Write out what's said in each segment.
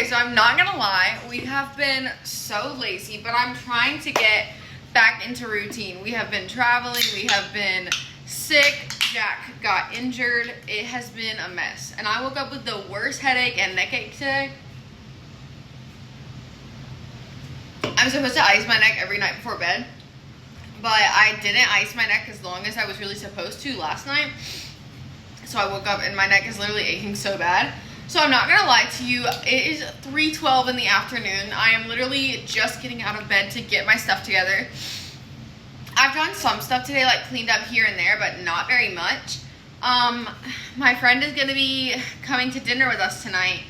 so I'm not gonna lie, we have been so lazy, but I'm trying to get back into routine. We have been traveling, we have been sick, Jack got injured. It has been a mess. And I woke up with the worst headache and neck ache today. I'm supposed to ice my neck every night before bed, but I didn't ice my neck as long as I was really supposed to last night. So I woke up and my neck is literally aching so bad. So I'm not gonna lie to you, it is 3:12 in the afternoon. I am literally just getting out of bed to get my stuff together. I've done some stuff today, like cleaned up here and there, but not very much. My friend is gonna be coming to dinner with us tonight.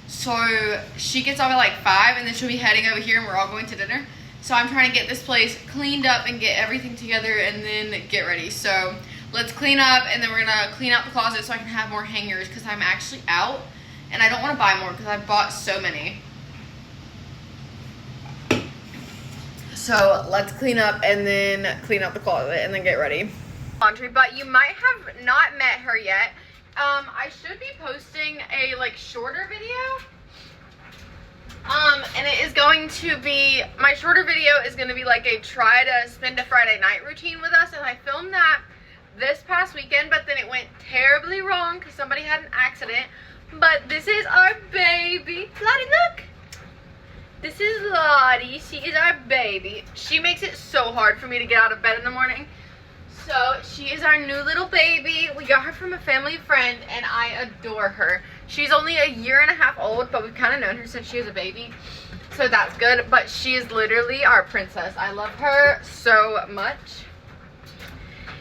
So she gets off at like 5 and then she'll be heading over here and we're all going to dinner. So I'm trying to get this place cleaned up and get everything together and then get ready. So let's clean up and then we're gonna clean out the closet so I can have more hangers because I'm actually out and I don't want to buy more because I've bought so many. So let's clean up and then clean out the closet and then get ready. Laundry, but you might have not met her yet. I should be posting a like shorter video. And it is going to be, my shorter video is going to be like a try to spend a Friday night routine with us. And I filmed that this past weekend, but then it went terribly wrong because somebody had an accident. But this is our baby. Lottie, look. This is Lottie. She is our baby. She makes it so hard for me to get out of bed in the morning. So she is our new little baby. We got her from a family friend and I adore her. She's only 1.5 years old, but we've kind of known her since she was a baby. So that's good, but she is literally our princess. I love her so much.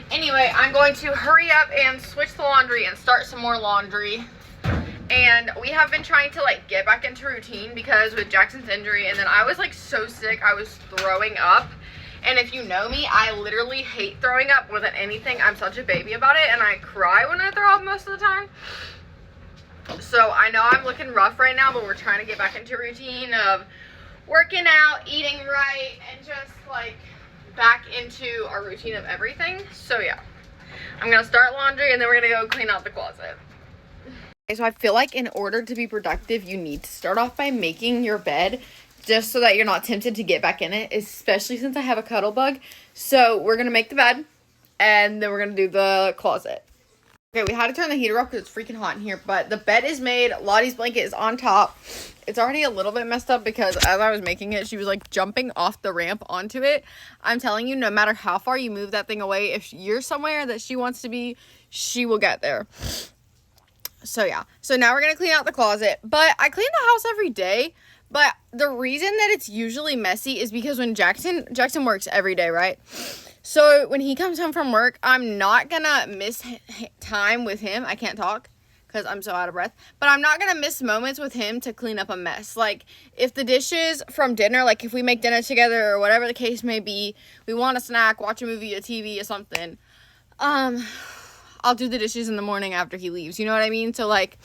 Anyway, I'm going to hurry up and switch the laundry and start some more laundry. And we have been trying to like get back into routine because with Jackson's injury and then I was like so sick, I was throwing up. And if you know me, I literally hate throwing up more than anything. I'm such a baby about it and I cry when I throw up most of the time. So I know I'm looking rough right now, but we're trying to get back into routine of working out, eating right, and just like back into our routine of everything. So yeah, I'm gonna start laundry and then we're gonna go clean out the closet. Okay, so I feel like in order to be productive, you need to start off by making your bed just so that you're not tempted to get back in it, especially since I have a cuddle bug. So we're gonna make the bed and then we're gonna do the closet. Okay, we had to turn the heater off because it's freaking hot in here, but the bed is made. Lottie's blanket is on top. It's already a little bit messed up because as I was making it, she was like jumping off the ramp onto it. I'm telling you, no matter how far you move that thing away, if you're somewhere that she wants to be, she will get there. So yeah, so now we're going to clean out the closet, but I clean the house every day. But the reason that it's usually messy is because when Jackson works every day, right? So when he comes home from work, I'm not gonna miss time with him. I can't talk because I'm so out of breath. But I'm not gonna miss moments with him to clean up a mess. Like if the dishes from dinner, like if we make dinner together or whatever the case may be, we want a snack, watch a movie, a TV or something. I'll do the dishes in the morning after he leaves. You know what I mean? So like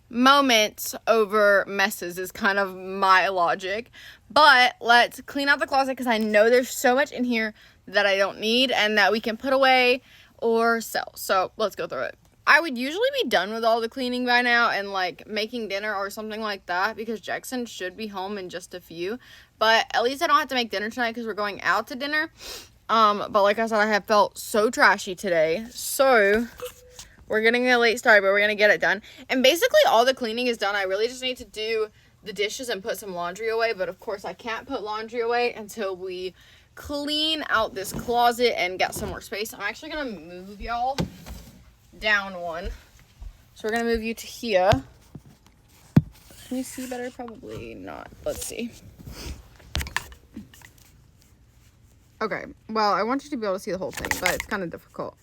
moments over messes is kind of my logic. But let's clean out the closet because I know there's so much in here that I don't need and that we can put away or sell. So let's go through it. I would usually be done with all the cleaning by now and like making dinner or something like that because Jackson should be home in just a few. But at least I don't have to make dinner tonight because we're going out to dinner. But like I said, I have felt so trashy today. So we're getting a late start, but we're going to get it done. And basically all the cleaning is done. I really just need to do the dishes and put some laundry away. But of course I can't put laundry away until we clean out this closet and get some more space. I'm actually going to move y'all down one. So we're going to move you to here. Can you see better? Probably not. Let's see. Okay. Well, I want you to be able to see the whole thing, but it's kind of difficult.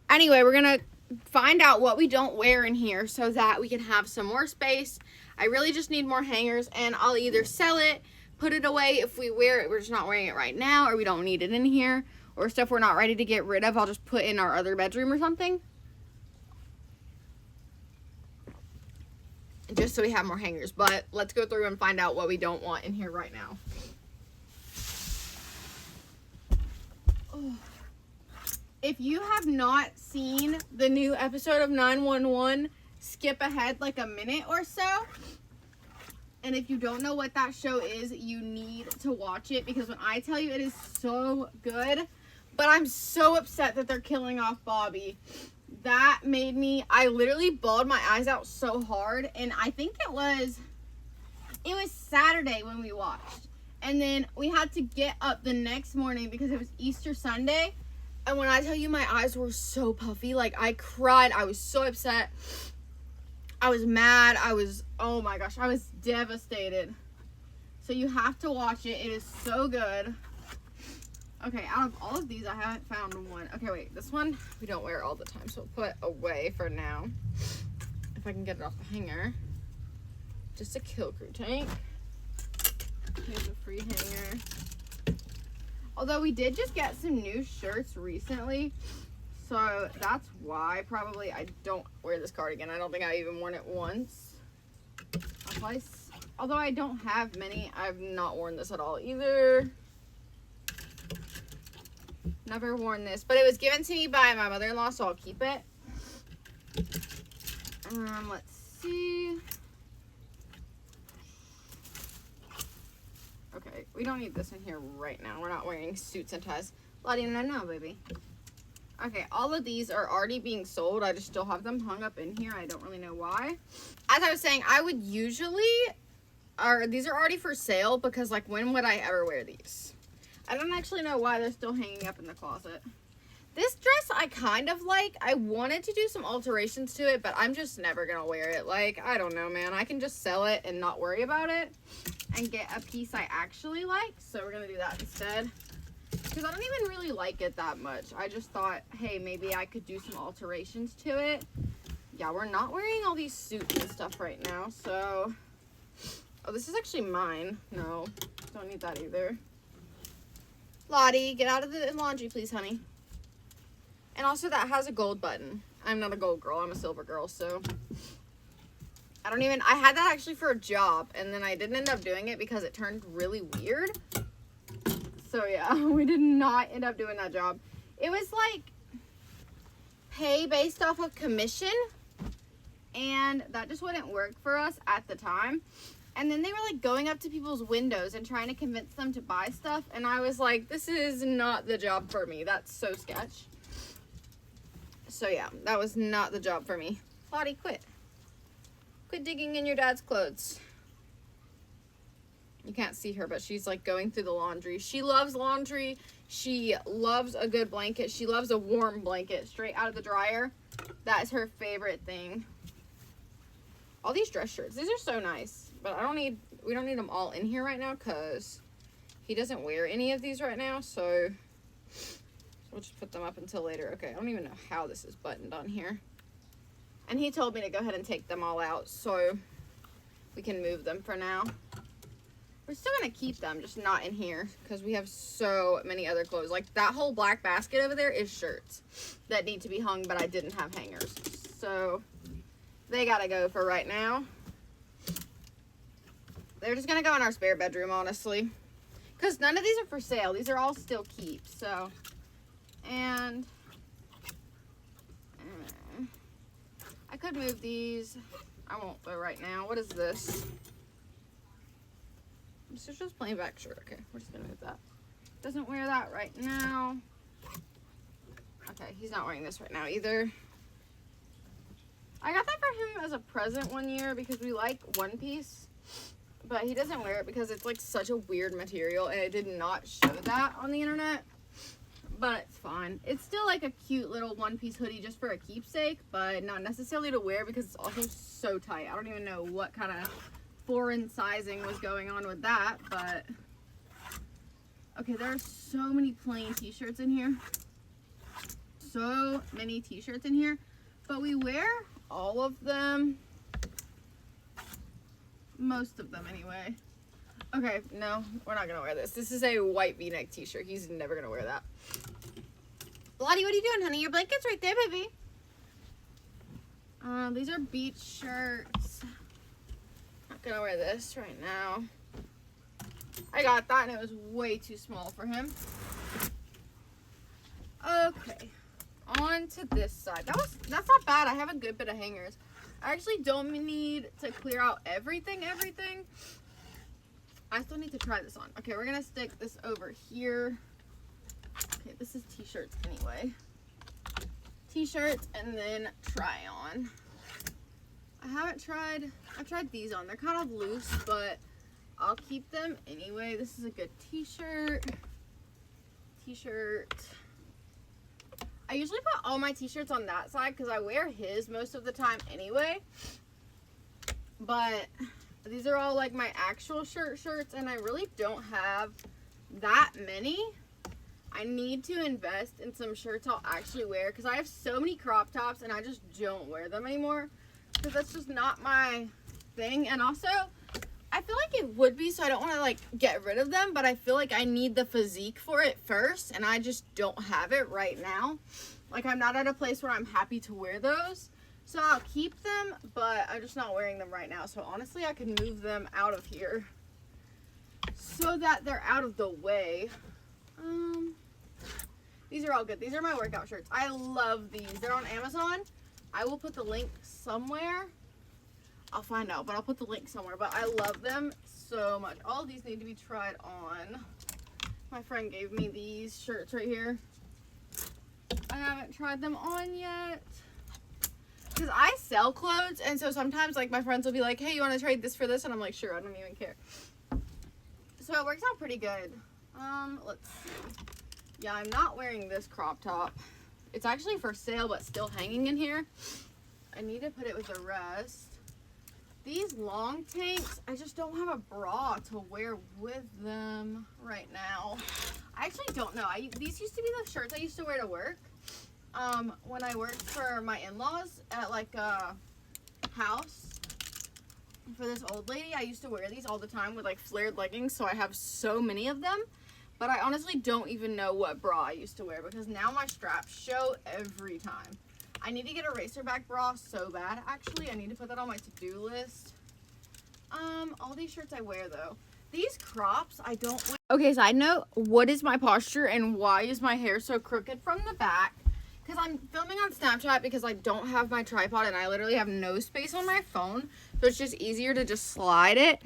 Anyway, we're going to find out what we don't wear in here so that we can have some more space. I really just need more hangers, and I'll either sell it, put it away if we wear it, we're just not wearing it right now, or we don't need it in here, or stuff we're not ready to get rid of, I'll just put in our other bedroom or something. Just so we have more hangers. But let's go through and find out what we don't want in here right now. If you have not seen the new episode of 911, skip ahead like a minute or so. And if you don't know what that show is, you need to watch it, because when I tell you, it is so good. But I'm so upset that they're killing off Bobby. That made me, I literally bawled my eyes out so hard. And I think it was Saturday when we watched. And then we had to get up the next morning because it was Easter Sunday. And when I tell you, my eyes were so puffy, like I cried. I was so upset. I was mad. Oh my gosh, I was devastated. So you have to watch it. It is so good. Okay, out of all of these, I haven't found one. Okay, wait, this one we don't wear all the time, so we'll put away for now. If I can get it off the hanger. Just a Kill Crew tank. Here's a free hanger. Although we did just get some new shirts recently, so that's why probably I don't wear this cardigan. I don't think I've even worn it once. Although I don't have many, I've not worn this at all either. Never worn this, but it was given to me by my mother-in-law, so I'll keep it. Let's see. Okay, we don't need this in here right now. We're not wearing suits and ties. Lottie, no, baby. Okay, all of these are already being sold. I just still have them hung up in here. I don't really know why. As I was saying, I would usually, these are already for sale because, like, when would I ever wear these? I don't actually know why they're still hanging up in the closet. This dress I kind of like. I wanted to do some alterations to it, but I'm just never going to wear it. Like, I don't know, man. I can just sell it and not worry about it and get a piece I actually like. So we're going to do that instead. Because I don't even really like it that much. I just thought, hey, maybe I could do some alterations to it. Yeah, we're not wearing all these suits and stuff right now. So, oh, this is actually mine. No, don't need that either. Lottie, get out of the laundry, please, honey. And also, that has a gold button. I'm not a gold girl. I'm a silver girl, so I had that actually for a job, and then I didn't end up doing it because it turned really weird. So, yeah, we did not end up doing that job. It was, like, pay based off of commission, and that just wouldn't work for us at the time. And then they were, like, going up to people's windows and trying to convince them to buy stuff. And I was like, this is not the job for me. That's so sketch. So, yeah, that was not the job for me. Lottie, quit. Quit digging in your dad's clothes. You can't see her, but she's, like, going through the laundry. She loves laundry. She loves a good blanket. She loves a warm blanket straight out of the dryer. That is her favorite thing. All these dress shirts. These are so nice. But we don't need them all in here right now because he doesn't wear any of these right now. So we'll just put them up until later. Okay, I don't even know how this is buttoned on here. And he told me to go ahead and take them all out so we can move them for now. We're still going to keep them, just not in here because we have so many other clothes. Like that whole black basket over there is shirts that need to be hung, but I didn't have hangers. So they got to go for right now. They're just going to go in our spare bedroom, honestly. Because none of these are for sale. These are all still keep. So, and I could move these. I won't though right now. What is this? This is just plain black shirt. Okay, we're just going to move that. Doesn't wear that right now. Okay, he's not wearing this right now either. I got that for him as a present one year because we like One Piece. But he doesn't wear it because it's like such a weird material and it did not show that on the internet. But it's fine. It's still like a cute little one-piece hoodie just for a keepsake, but not necessarily to wear because it's also so tight. I don't even know what kind of foreign sizing was going on with that, but okay, there are so many plain t-shirts in here. So many t-shirts in here, but we wear all of them. Most of them anyway. Okay, no, we're not gonna wear this. This is a white v-neck t-shirt. He's never gonna wear that. Lottie, what are you doing, honey? Your blanket's right there, baby. These are beach shirts. Not gonna wear this right now. I got that and it was way too small for him. Okay, on to this side. That's not bad. I have a good bit of hangers. I actually don't need to clear out everything, I still need to try this on. Okay, we're gonna stick this over here. Okay, this is t-shirts anyway. T-shirts and then try on. I've tried these on. They're kind of loose, but I'll keep them anyway. This is a good t-shirt. I usually put all my t-shirts on that side because I wear his most of the time anyway. But these are all like my actual shirts, and I really don't have that many. I need to invest in some shirts I'll actually wear because I have so many crop tops and I just don't wear them anymore because that's just not my thing. And also, I feel like it would be, so I don't want to like get rid of them, but I feel like I need the physique for it first, and I just don't have it right now. Like, I'm not at a place where I'm happy to wear those, so I'll keep them, but I'm just not wearing them right now. So honestly, I can move them out of here so that they're out of the way. These are all good. These are my workout shirts. I love these. They're on Amazon. I will put the link somewhere. I'll find out, but I'll put the link somewhere. But I love them so much. All of these need to be tried on. My friend gave me these shirts right here. I haven't tried them on yet because I sell clothes, and so sometimes like my friends will be like, hey, you want to trade this for this? And I'm like, sure, I don't even care. So it works out pretty good. Let's see. Yeah, I'm not wearing this crop top. It's actually for sale, but still hanging in here. I need to put it with the rest. These long tanks, I just don't have a bra to wear with them right now. I actually don't know. These used to be the shirts I used to wear to work. When I worked for my in-laws at like a house for this old lady, I used to wear these all the time with like flared leggings, so I have so many of them. But I honestly don't even know what bra I used to wear because now my straps show every time. I need to get a racerback bra so bad, actually. I need to put that on my to-do list. All these shirts I wear, though. These crops, I don't wear. Okay, side note, what is my posture and why is my hair so crooked from the back? Because I'm filming on Snapchat because I don't have my tripod and I literally have no space on my phone. So it's just easier to just slide it.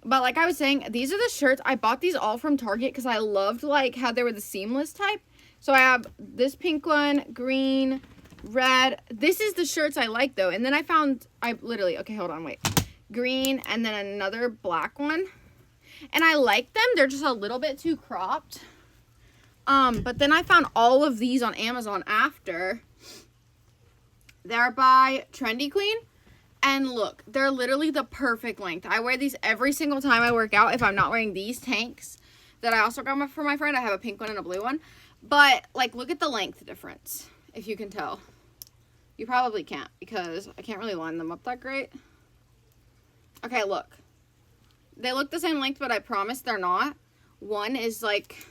But like I was saying, these are the shirts. I bought these all from Target because I loved like how they were the seamless type. So I have this pink one, green, red. This is the shirts I like though. And then okay, hold on, wait. Green and then another black one. And I like them. They're just a little bit too cropped. But then I found all of these on Amazon after. They're by Trendy Queen. And look, they're literally the perfect length. I wear these every single time I work out if I'm not wearing these tanks that I also got for my friend. I have a pink one and a blue one. But, like, look at the length difference, if you can tell. You probably can't because I can't really line them up that great. Okay, look. They look the same length, but I promise they're not. One is, like,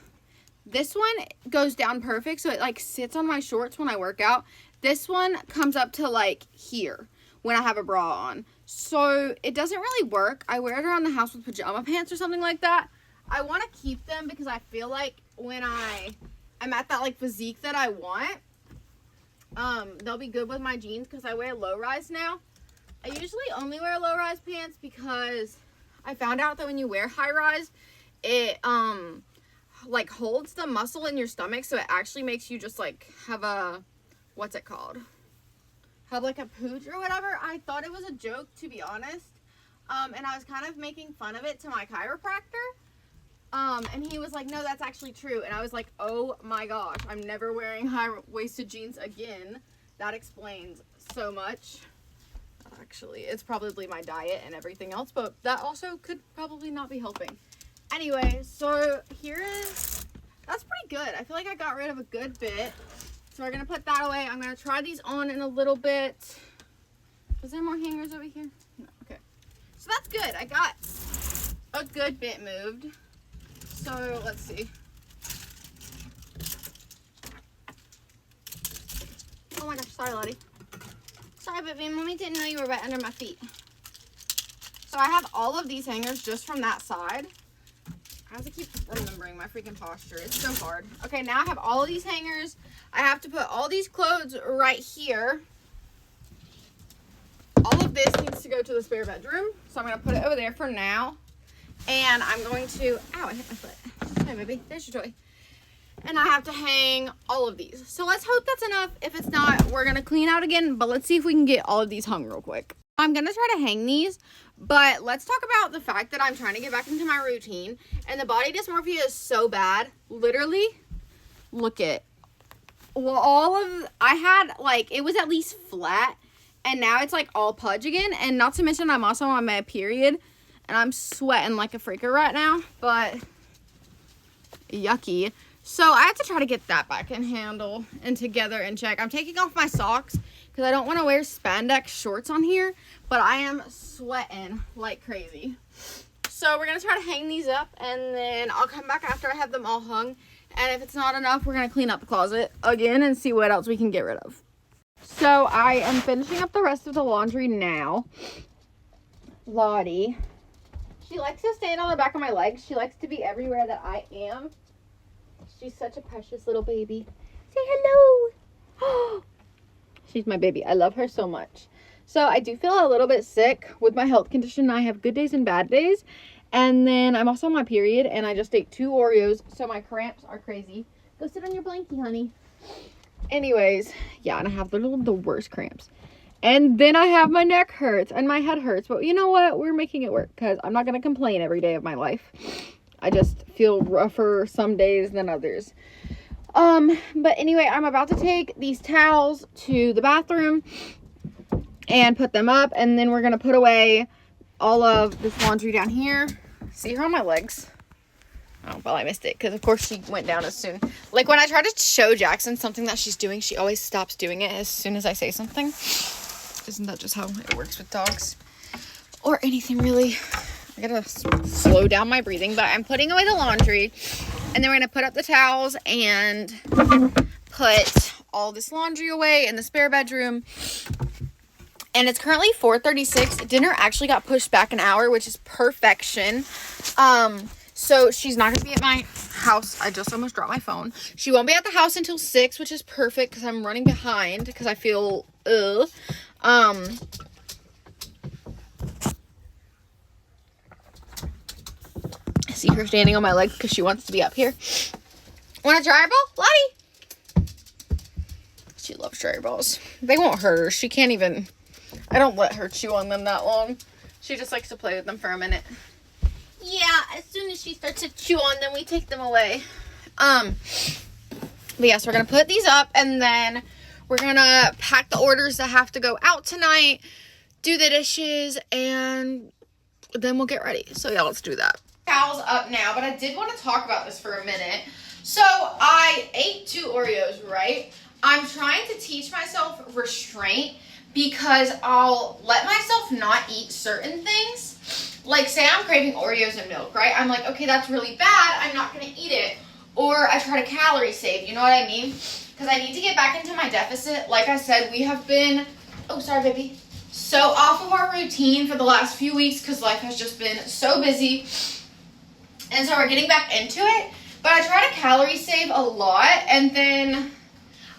this one goes down perfect, so it, like, sits on my shorts when I work out. This one comes up to, like, here when I have a bra on. So it doesn't really work. I wear it around the house with pajama pants or something like that. I want to keep them because I feel like when I'm at that like physique that I want, they'll be good with my jeans because I wear low rise now. I usually only wear low rise pants because I found out that when you wear high rise, it like holds the muscle in your stomach, so it actually makes you just like have a, what's it called? Have like a pooch or whatever. I thought it was a joke, to be honest. And I was kind of making fun of it to my chiropractor. And he was like, no, that's actually true. And I was like, oh my gosh, I'm never wearing high-waisted jeans again. That explains so much. Actually, it's probably my diet and everything else, but that also could probably not be helping. Anyway, so that's pretty good. I feel like I got rid of a good bit. So we're going to put that away. I'm going to try these on in a little bit. Is there more hangers over here? No, okay. So that's good. I got a good bit moved. So let's see. Oh my gosh, sorry, Lottie. Sorry, baby. Mommy didn't know you were right under my feet. So I have all of these hangers just from that side. I have to keep remembering my freaking posture. It's so hard. Okay, now I have all of these hangers. I have to put all these clothes right here. All of this needs to go to the spare bedroom. So I'm going to put it over there for now. And I'm going to, ow, I hit my foot. Hey, baby, there's your toy. And I have to hang all of these. So let's hope that's enough. If it's not, we're going to clean out again. But let's see if we can get all of these hung real quick. I'm going to try to hang these. But let's talk about the fact that I'm trying to get back into my routine. And the body dysmorphia is so bad. Literally, look at. Well, I had, like, it was at least flat. And now it's, like, all pudge again. And not to mention, I'm also on my period. And I'm sweating like a freaker right now. But, yucky. So I have to try to get that back in handle and together and check. I'm taking off my socks because I don't want to wear spandex shorts on here, but I am sweating like crazy. So we're going to try to hang these up, and then I'll come back after I have them all hung. And if it's not enough, we're going to clean up the closet again and see what else we can get rid of. So I am finishing up the rest of the laundry now. Lottie, she likes to stand on the back of my legs. She likes to be everywhere that I am. She's such a precious little baby. Say hello. She's my baby. I love her so much. So I do feel a little bit sick with my health condition. I have good days and bad days. And then I'm also on my period. And I just ate 2 Oreos. So my cramps are crazy. Go sit on your blankie, honey. Anyways. Yeah, and I have the worst cramps. And then I have my neck hurts. And my head hurts. But you know what? We're making it work. Because I'm not going to complain every day of my life. I just feel rougher some days than others. But anyway, I'm about to take these towels to the bathroom and put them up. And then we're going to put away all of this laundry down here. See her on my legs? Oh, well, I missed it because, of course, she went down as soon. Like, when I try to show Jackson something that she's doing, she always stops doing it as soon as I say something. Isn't that just how it works with dogs? Or anything, really. I gotta slow down my breathing, but I'm putting away the laundry, and then we're gonna put up the towels and put all this laundry away in the spare bedroom. And it's currently 4:36. Dinner actually got pushed back an hour, which is perfection. So she's not gonna be at my house. I just almost dropped my phone. She won't be at the house until 6, which is perfect because I'm running behind because I feel see her standing on my leg because she wants to be up here. Want a dryer ball, Lottie? She loves dryer balls. They won't hurt her. She can't even. I don't let her chew on them that long. She just likes to play with them for a minute. Yeah, as soon as she starts to chew on them, we take them away. But yeah, so we're gonna put these up, and then we're gonna pack the orders that have to go out tonight, do the dishes, and then we'll get ready. So yeah, let's do that. Towels up now, but I did want to talk about this for a minute. So I ate 2 Oreos, right? I'm trying to teach myself restraint because I'll let myself not eat certain things. Like, say I'm craving Oreos and milk, right? I'm like, okay, that's really bad. I'm not going to eat it. Or I try to calorie save, you know what I mean? Because I need to get back into my deficit. Like I said, we have been, oh, sorry, baby, so off of our routine for the last few weeks because life has just been so busy. And so we're getting back into it, but I try to calorie save a lot, and then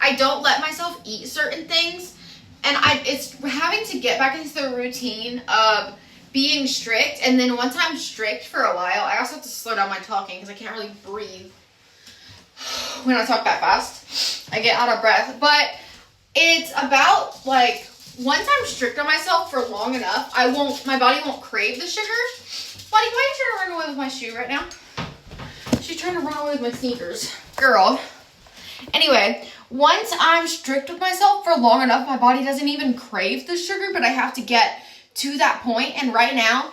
I don't let myself eat certain things, and it's having to get back into the routine of being strict, and then once I'm strict for a while, I also have to slow down my talking because I can't really breathe when I talk that fast. I get out of breath, but it's about, like, once I'm strict on myself for long enough, my body won't crave the sugar. Buddy, why are you trying to run away with my shoe right now? She's trying to run away with my sneakers. Girl. Anyway, once I'm strict with myself for long enough, my body doesn't even crave the sugar, but I have to get to that point. And right now,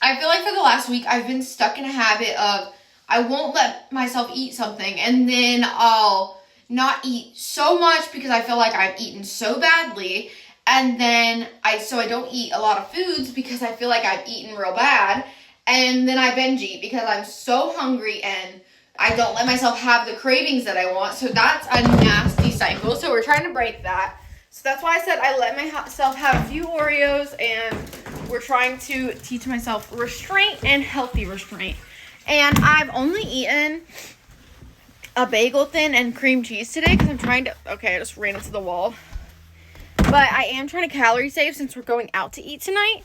I feel like for the last week, I've been stuck in a habit of I won't let myself eat something, and then I'll not eat so much because I feel like I've eaten so badly. And then I don't eat a lot of foods because I feel like I've eaten real bad. And then I binge eat because I'm so hungry and I don't let myself have the cravings that I want. So that's a nasty cycle. So we're trying to break that. So that's why I said I let myself have a few Oreos, and we're trying to teach myself restraint and healthy restraint. And I've only eaten a bagel thin and cream cheese today because I'm trying to, okay, I just ran into the wall. But I am trying to calorie save since we're going out to eat tonight.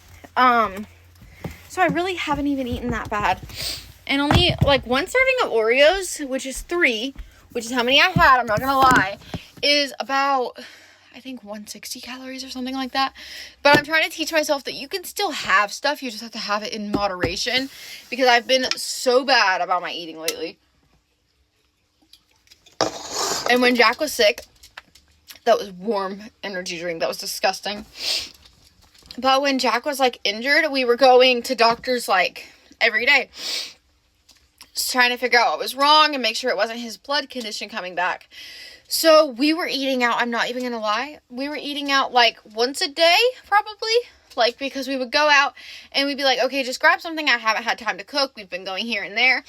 So I really haven't even eaten that bad. And only like one serving of Oreos, which is 3, which is how many I had, I'm not gonna lie, is about, I think 160 calories or something like that. But I'm trying to teach myself that you can still have stuff, you just have to have it in moderation, because I've been so bad about my eating lately. And when Jack was sick, that was warm energy drink, that was disgusting. But when Jack was like injured, we were going to doctors like every day, just trying to figure out what was wrong and make sure it wasn't his blood condition coming back. So we were eating out, I'm not even gonna lie, we were eating out like once a day, probably, like, because we would go out and we'd be like, okay, just grab something, I haven't had time to cook, we've been going here and there.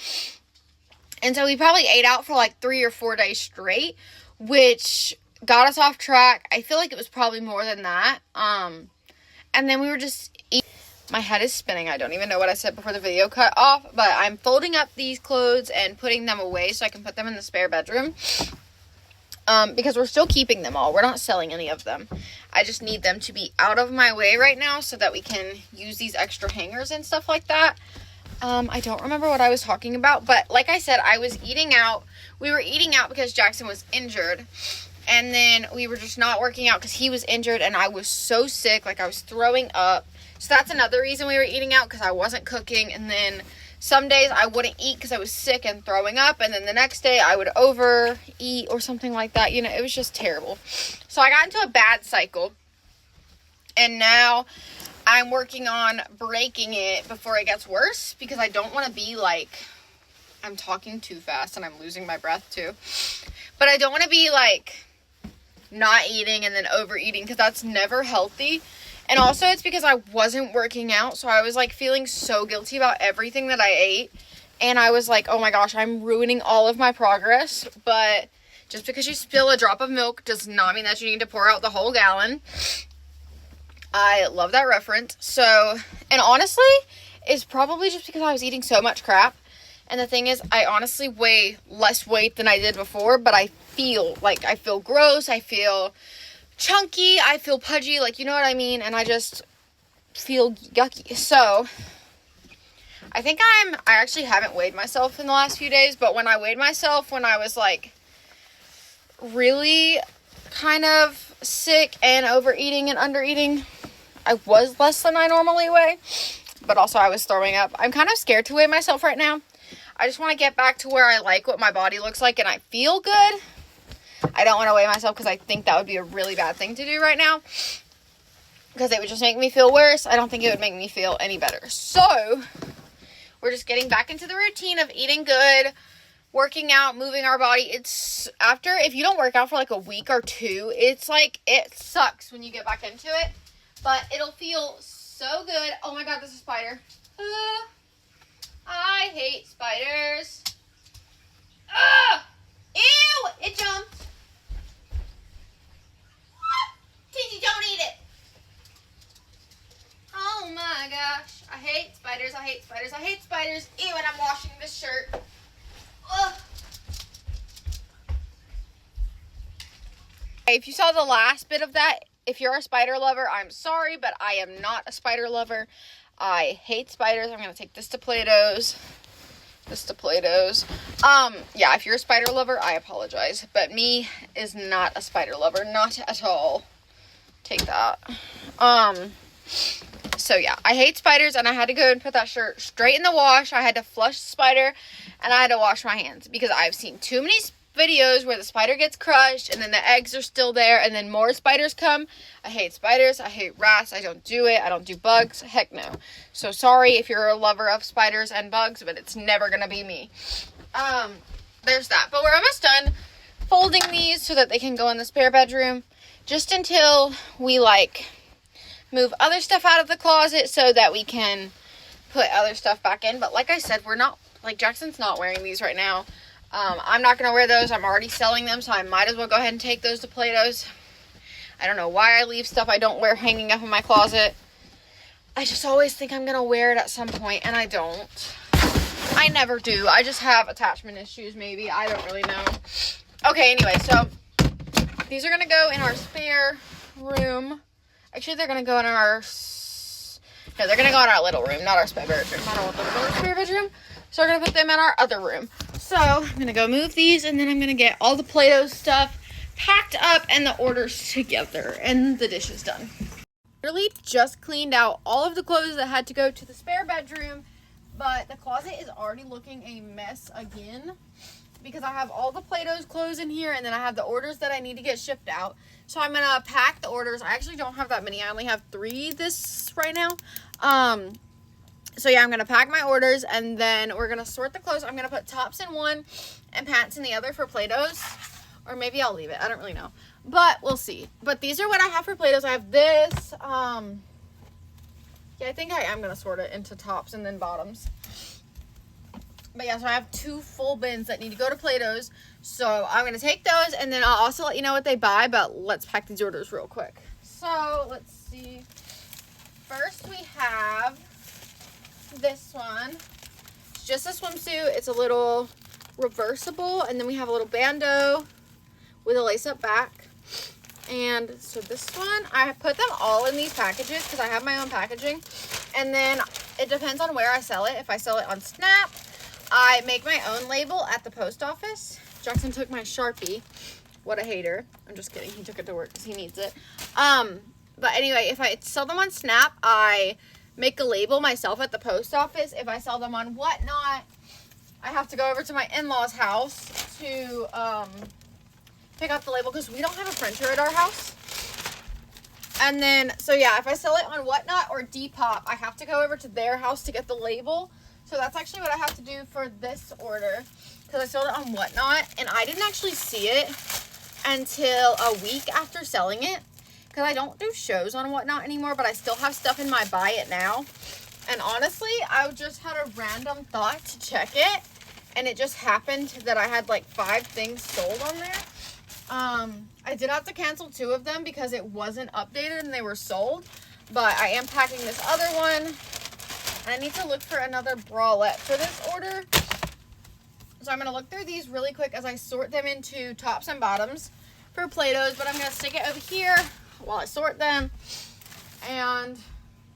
And so we probably ate out for like 3 or 4 days straight, which got us off track. I feel like it was probably more than that. And then we were just eating. My head is spinning. I don't even know what I said before the video cut off, but I'm folding up these clothes and putting them away so I can put them in the spare bedroom. Because we're still keeping them all. We're not selling any of them. I just need them to be out of my way right now so that we can use these extra hangers and stuff like that. I don't remember what I was talking about, but like I said, I was eating out. We were eating out because Jackson was injured. And then we were just not working out because he was injured and I was so sick, like I was throwing up. So that's another reason we were eating out, because I wasn't cooking. And then some days I wouldn't eat because I was sick and throwing up. And then the next day I would overeat or something like that. You know, it was just terrible. So I got into a bad cycle. And now I'm working on breaking it before it gets worse, because I don't want to be like, I'm talking too fast and I'm losing my breath too. But I don't want to be like not eating and then overeating, because that's never healthy. And also it's because I wasn't working out, so I was like feeling so guilty about everything that I ate, and I was like, oh my gosh, I'm ruining all of my progress. But just because you spill a drop of milk does not mean that you need to pour out the whole gallon. I love that reference. So, and honestly, it's probably just because I was eating so much crap. And the thing is, I honestly weigh less weight than I did before, but I feel gross, I feel chunky, I feel pudgy, like, you know what I mean? And I just feel yucky. So, I think I actually haven't weighed myself in the last few days, but when I weighed myself, when I was like really kind of sick and overeating and undereating, I was less than I normally weigh, but also I was throwing up. I'm kind of scared to weigh myself right now. I just want to get back to where I like what my body looks like and I feel good. I don't want to weigh myself because I think that would be a really bad thing to do right now, because it would just make me feel worse. I don't think it would make me feel any better. So we're just getting back into the routine of eating good, working out, moving our body. It's after, if you don't work out for like a week or 2, it's like, it sucks when you get back into it, but it'll feel so good. Oh my God, there's a spider. I hate spiders. Ew, it jumped. Titi, don't eat it. Oh my gosh, I hate spiders, I hate spiders, I hate spiders. Ew, and I'm washing this shirt. Ugh. If you saw the last bit of that, if you're a spider lover, I'm sorry, but I am not a spider lover. I hate spiders. I'm going to take this to Play-Dohs. Yeah, if you're a spider lover, I apologize. But me is not a spider lover. Not at all. Take that. So yeah, I hate spiders, and I had to go and put that shirt straight in the wash. I had to flush the spider, and I had to wash my hands, because I've seen too many videos where the spider gets crushed and then the eggs are still there and then more spiders come. I hate spiders. I hate rats. I don't do it. I don't do bugs. Heck no. So sorry if you're a lover of spiders and bugs, but it's never gonna be me. There's that. But we're almost done folding these so that they can go in the spare bedroom, just until we like move other stuff out of the closet so that we can put other stuff back in. But like I said, we're not, like, Jackson's not wearing these right now. I'm not going to wear those. I'm already selling them, so I might as well go ahead and take those to Play-Dohs. I don't know why I leave stuff I don't wear hanging up in my closet. I just always think I'm going to wear it at some point, and I don't. I never do. I just have attachment issues, maybe. I don't really know. Okay, anyway, so these are going to go in our spare room. Actually, they're going to go in our No, they're gonna go in our little room, not our spare bedroom. I don't want them to go in our spare bedroom. So we're gonna put them in our other room. So I'm gonna go move these, and then I'm gonna get all the Play-Doh stuff packed up and the orders together and the dishes done. Literally just cleaned out all of the clothes that had to go to the spare bedroom, but the closet is already looking a mess again because I have all the Play-Doh's clothes in here, and then I have the orders that I need to get shipped out. So I'm gonna pack the orders. I actually don't have that many. I only have 3 this right now. So yeah, I'm gonna pack my orders, and then we're gonna sort the clothes. I'm gonna put tops in one and pants in the other for Play-Doh's, or maybe I'll leave it. I don't really know, but we'll see. But these are what I have for Play-Doh's. I have this. Yeah, I think I am gonna sort it into tops and then bottoms. But yeah, so I have 2 full bins that need to go to Play-Doh's. So I'm gonna take those, and then I'll also let you know what they buy. But let's pack these orders real quick. So let's see. First we have this one. It's just a swimsuit. It's a little reversible, and then we have a little bandeau with a lace-up back. And so this one, I put them all in these packages because I have my own packaging. And then it depends on where I sell it. If I sell it on Snap, I make my own label at the post office. Jackson took my Sharpie. What a hater. I'm just kidding. He took it to work because he needs it. But anyway, if I sell them on Snap, I make a label myself at the post office. If I sell them on Whatnot, I have to go over to my in-laws' house to pick up the label because we don't have a printer at our house. And then, so yeah, if I sell it on Whatnot or Depop, I have to go over to their house to get the label. So that's actually what I have to do for this order because I sold it on Whatnot, and I didn't actually see it until a week after selling it because I don't do shows on Whatnot anymore, but I still have stuff in my buy it now. And honestly, I just had a random thought to check it, and it just happened that I had like 5 things sold on there. I did have to cancel 2 of them because it wasn't updated and they were sold, but I am packing this other one. I need to look for another bralette for this order. So I'm going to look through these really quick as I sort them into tops and bottoms for Play-Doh's, but I'm going to stick it over here while I sort them. And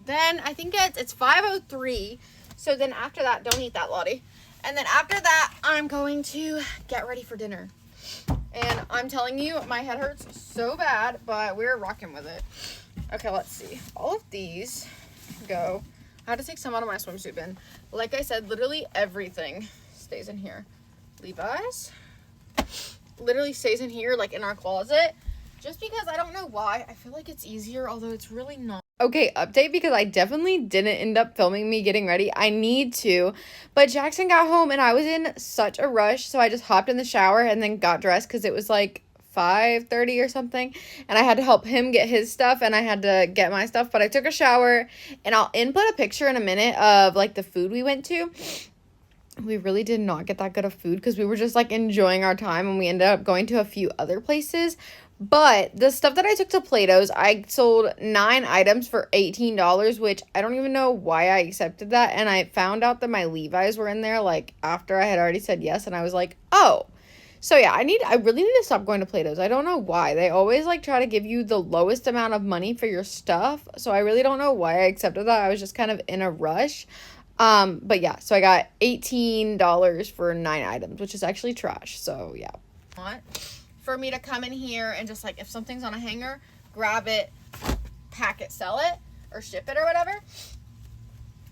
then I think it's 5:03. So then after that, don't eat that, Lottie. And then after that, I'm going to get ready for dinner. And I'm telling you, my head hurts so bad, but we're rocking with it. Okay, let's see. All of these go. I had to take some out of my swimsuit bin. Like I said, literally everything stays in here. Levi's literally stays in here, like in our closet, just because I don't know why. I feel like it's easier, although it's really not. Okay, update because I definitely didn't end up filming me getting ready. I need to, but Jackson got home and I was in such a rush, so I just hopped in the shower and then got dressed because it was like 5:30 or something, and I had to help him get his stuff and I had to get my stuff. But I took a shower, and I'll input a picture in a minute of like the food we went to. We really did not get that good of food because we were just like enjoying our time, and we ended up going to a few other places. But the stuff that I took to Play-Doh's, I sold 9 items for $18, which I don't even know why I accepted that. And I found out that my Levi's were in there like after I had already said yes, and I was like, oh. So yeah, I really need to stop going to Play-Doh's. I don't know why. They always like try to give you the lowest amount of money for your stuff. So I really don't know why I accepted that. I was just kind of in a rush. But yeah, so I got $18 for 9 items, which is actually trash. So yeah. For me to come in here and just like, if something's on a hanger, grab it, pack it, sell it, or ship it or whatever.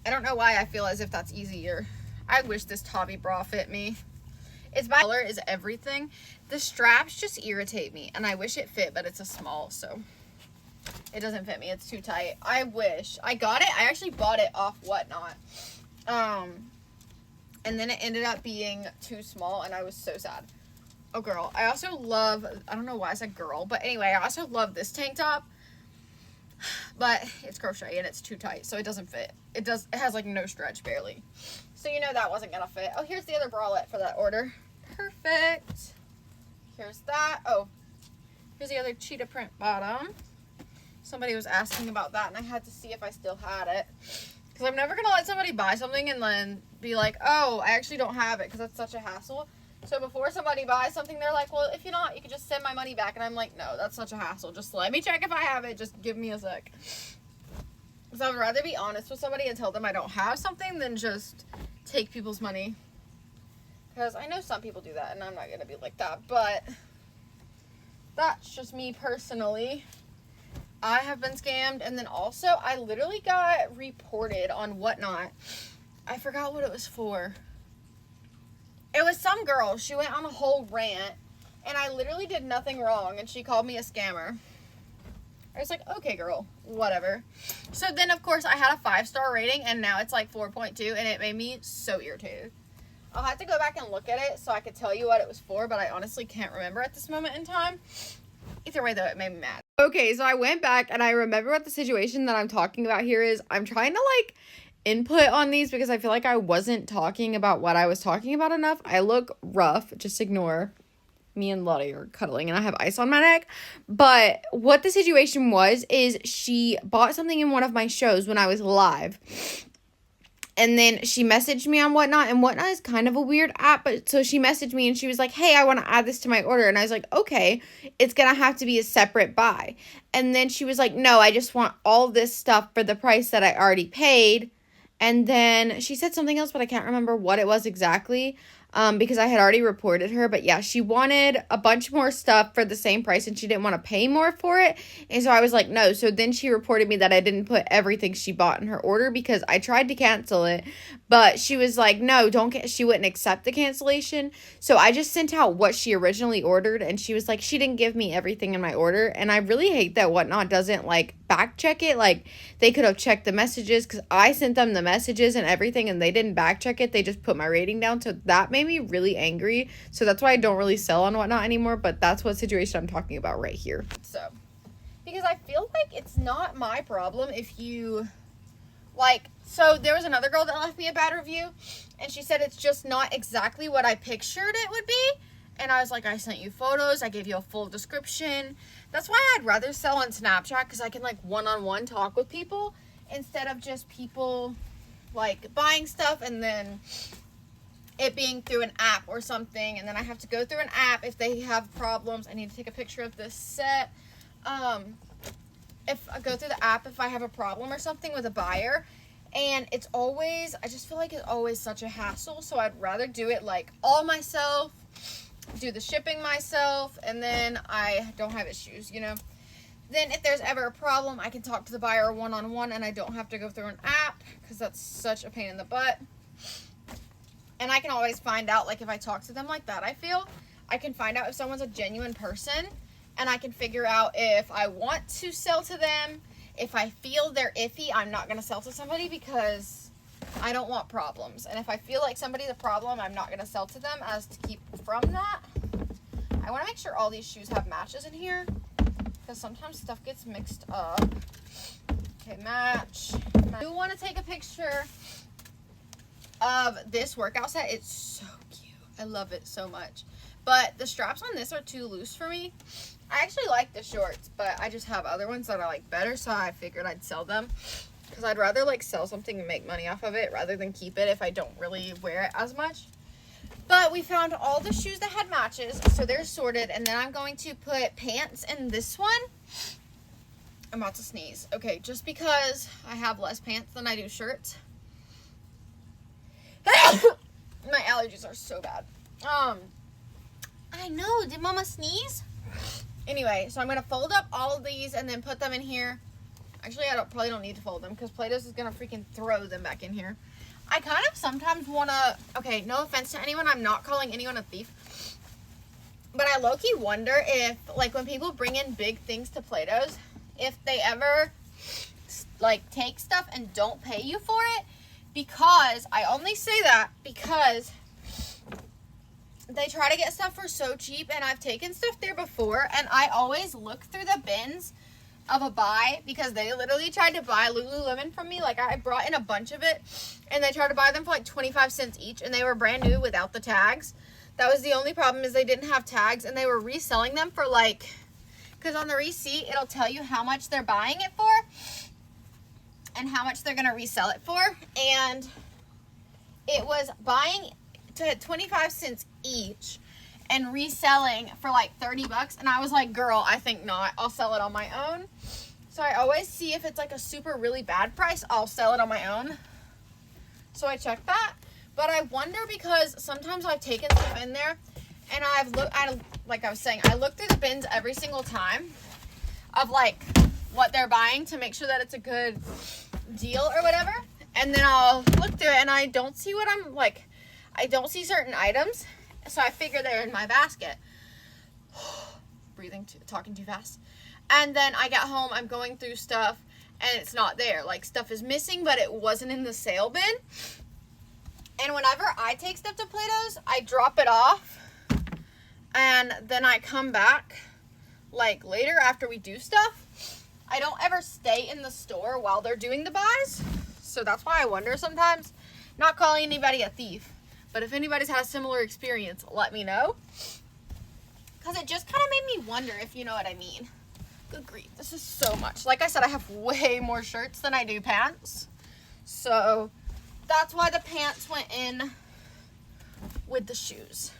I don't know why I feel as if that's easier. I wish this Tabi bra fit me. Its color is everything. The straps just irritate me, and I wish it fit, but it's a small, so it doesn't fit me. It's too tight. I wish. I got it. I actually bought it off Whatnot. And then it ended up being too small, and I was so sad. Oh, girl. I also love, I don't know why I said girl, but anyway, I also love this tank top, but it's crochet and it's too tight, so it doesn't fit. It has like no stretch, barely. So you know that wasn't gonna fit. Oh, here's the other bralette for that order. Perfect. Here's that. Oh, here's the other cheetah print bottom. Somebody was asking about that, and I had to see if I still had it. Because I'm never gonna let somebody buy something and then be like, oh, I actually don't have it, because that's such a hassle. So before somebody buys something, they're like, well, if you're not, you can just send my money back. And I'm like, no, that's such a hassle. Just let me check if I have it. Just give me a sec. Because I would rather be honest with somebody and tell them I don't have something than just take people's money. Because I know some people do that, and I'm not going to be like that. But that's just me personally. I have been scammed. And then also, I literally got reported on Whatnot. I forgot what it was for. It was some girl. She went on a whole rant. And I literally did nothing wrong. And she called me a scammer. I was like, okay, girl, whatever. So then, of course, I had a 5-star rating, and now it's like 4.2, and it made me so irritated. I'll have to go back and look at it so I could tell you what it was for, but I honestly can't remember at this moment in time. Either way, though, it made me mad. Okay, so I went back, and I remember what the situation that I'm talking about here is. I'm trying to, like, input on these because I feel like I wasn't talking about what I was talking about enough. I look rough. Just ignore. Me and Lottie are cuddling and I have ice on my neck. But what the situation was is she bought something in one of my shows when I was live. And then she messaged me on Whatnot. And Whatnot is kind of a weird app. But so she messaged me and she was like, hey, I want to add this to my order. And I was like, okay, it's going to have to be a separate buy. And then she was like, no, I just want all this stuff for the price that I already paid. And then she said something else, but I can't remember what it was exactly. Because I had already reported her. But yeah, she wanted a bunch more stuff for the same price and she didn't want to pay more for it. And so I was like, no. So then she reported me that I didn't put everything she bought in her order because I tried to cancel it. But she was like, no, she wouldn't accept the cancellation. So I just sent out what she originally ordered. And she was like, she didn't give me everything in my order. And I really hate that Whatnot doesn't like back check it. Like they could have checked the messages because I sent them the messages and everything and they didn't back check it. They just put my rating down. So that made me really angry. So that's why I don't really sell on Whatnot anymore. But that's what situation I'm talking about right here. So because I feel like it's not my problem if you like. So there was another girl that left me a bad review and she said it's just not exactly what I pictured it would be. And I was like, I sent you photos. I gave you a full description. That's why I'd rather sell on Snapchat because I can like one-on-one talk with people instead of just people like buying stuff and then it being through an app or something. And then I have to go through an app if they have problems. I need to take a picture of this set. If I go through the app, if I have a problem or something with a buyer, and it's always, I just feel like it's always such a hassle. So I'd rather do it like all myself, do the shipping myself, and then I don't have issues, you know. Then if there's ever a problem, I can talk to the buyer one-on-one and I don't have to go through an app because that's such a pain in the butt. And I can always find out, like if I talk to them like that, I feel, I can find out if someone's a genuine person and I can figure out if I want to sell to them. If I feel they're iffy, I'm not going to sell to somebody because I don't want problems. And if I feel like somebody's a problem, I'm not going to sell to them as to keep from that. I want to make sure all these shoes have matches in here because sometimes stuff gets mixed up. Okay, match. I do want to take a picture of this workout set. It's so cute. I love it so much. But the straps on this are too loose for me. I actually like the shorts, but I just have other ones that I like better, so I figured I'd sell them. Because I'd rather like sell something and make money off of it rather than keep it if I don't really wear it as much. But we found all the shoes that had matches, so they're sorted. And then I'm going to put pants in this one. I'm about to sneeze. Okay, just because I have less pants than I do shirts. My allergies are so bad. I know. Did Mama sneeze? Anyway, so I'm going to fold up all of these and then put them in here. Actually, probably don't need to fold them because Play-Doh's is going to freaking throw them back in here. I kind of sometimes want to, okay, no offense to anyone. I'm not calling anyone a thief. But I low-key wonder if, like, when people bring in big things to Play-Doh's, if they ever, like, take stuff and don't pay you for it. Because, I only say that because they try to get stuff for so cheap, and I've taken stuff there before, and I always look through the bins of a buy because they literally tried to buy Lululemon from me. Like, I brought in a bunch of it, and they tried to buy them for like 25 cents each, and they were brand new without the tags. That was the only problem, is they didn't have tags, and they were reselling them for like, because on the receipt, it'll tell you how much they're buying it for and how much they're going to resell it for, and it was buying to 25 cents each and reselling for like 30 bucks. And I was like, girl, I think not. I'll sell it on my own. So I always see if it's like a super really bad price, I'll sell it on my own. So I check that. But I wonder because sometimes I've taken stuff in there and I've looked at, like I was saying, I look through the bins every single time of like what they're buying to make sure that it's a good deal or whatever. And then I'll look through it and I don't see what I'm like, I don't see certain items. So I figure they're in my basket. Talking too fast. And then I get home, I'm going through stuff and it's not there. Like stuff is missing, but it wasn't in the sale bin. And whenever I take stuff to Plato's, I drop it off and then I come back like later after we do stuff. I don't ever stay in the store while they're doing the buys. So that's why I wonder sometimes. Not calling anybody a thief, but if anybody's had a similar experience, let me know. Because it just kind of made me wonder, if you know what I mean. Good grief, this is so much. Like I said, I have way more shirts than I do pants. So that's why the pants went in with the shoes.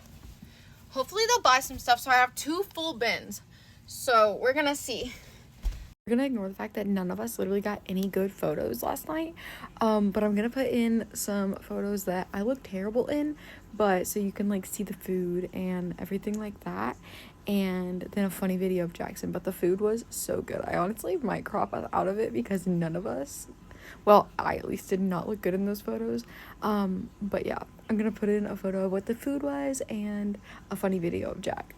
Hopefully they'll buy some stuff. So I have 2 full bins. So we're gonna see. We're gonna ignore the fact that none of us literally got any good photos last night. But I'm gonna put in some photos that I look terrible in, but so you can like see the food and everything like that. And then a funny video of Jackson, but the food was so good. I honestly might crop out of it because none of us, well, I at least did not look good in those photos. But yeah, I'm gonna put in a photo of what the food was and a funny video of Jack.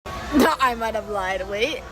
I might have lied. Wait.